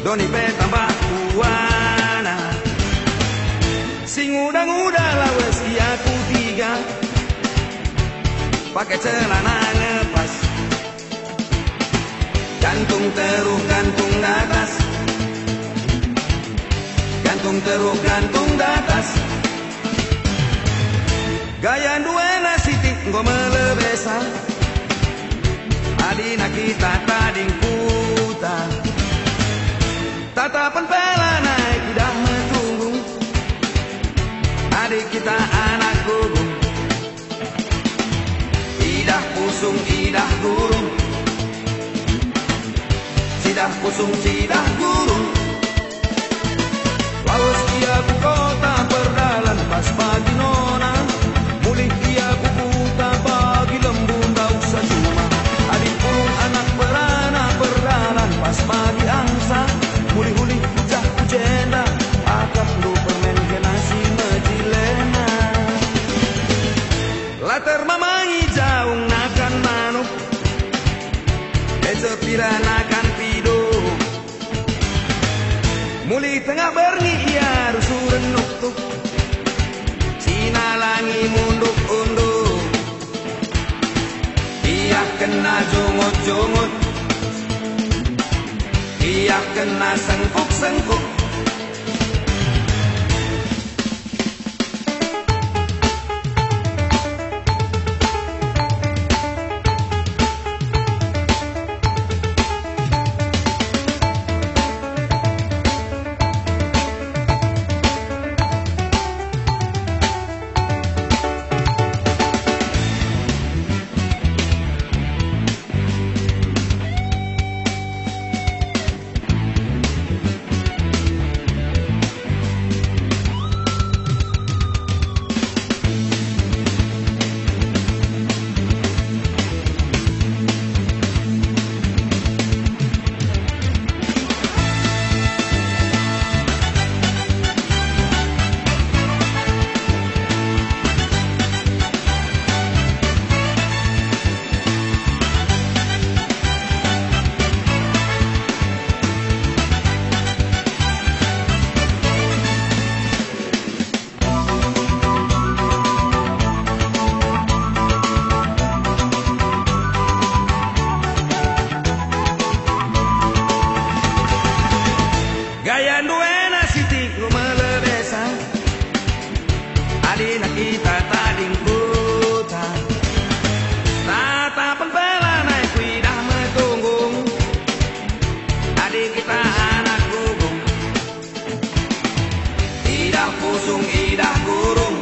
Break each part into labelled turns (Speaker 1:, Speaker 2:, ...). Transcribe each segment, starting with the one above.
Speaker 1: doni pe tambah kuana. Sing udah lawas dia ku tiga, pakai celana ngepas, gantung terus gantung datas, gantung terus gantung datas. Gaya dua nasi tinggo melebesa, adina kita tading puta, tatapan pela naik udah metunggu, adik kita anak gugung, idah pusung idah gurung, sidah pusung sidah gurung. Lawas dia ku kota berdalan pas pagi nona, mulih dia ku buta bagi lembun tak usah cuma. Adik pun anak berana berdalan pas pagi angsa, mulih-mulih pucah jenda, akap lu permen ke nasi mejilena. Latar mamangi jaung nakan manuk, ejepiran nakan pido, mulih tengah berni ia rusuh renuk tuk, sinalangi munduk unduk, ia kena jongot-jongot, ia kena sengkuk-sengkuk. Gaya duena siti lu melebesa, adina kita tading puta, tatapan pela naik kuidah metunggung, adik kita anak gugung, idah pusung idah gurung,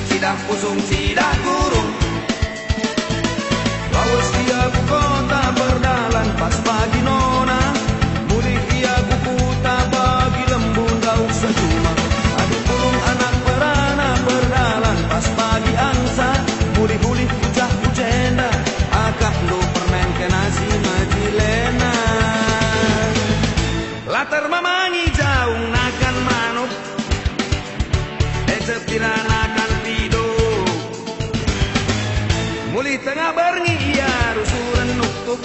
Speaker 1: sidah pusung sidah gurung. Lawas dia ku kota berdalan pas pagi nona, mulih dia ku puta bagi lembun daun secuma. Adik pulung anak berana berdalan pas pagi angsa, mulih-mulih pucah jenda, akak lu permen ke nasi majilena. Latar mamangi jaung nakan manuk, ejepiran nakan pido, mulih tengah berngi ia rusuh renuk tuk,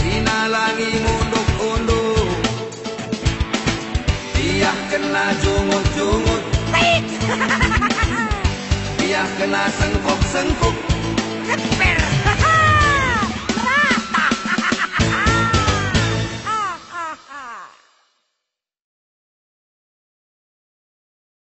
Speaker 1: sinalangi munduk unduk, dia kena jungut-jungut, dia kena sengkuk-sengkuk.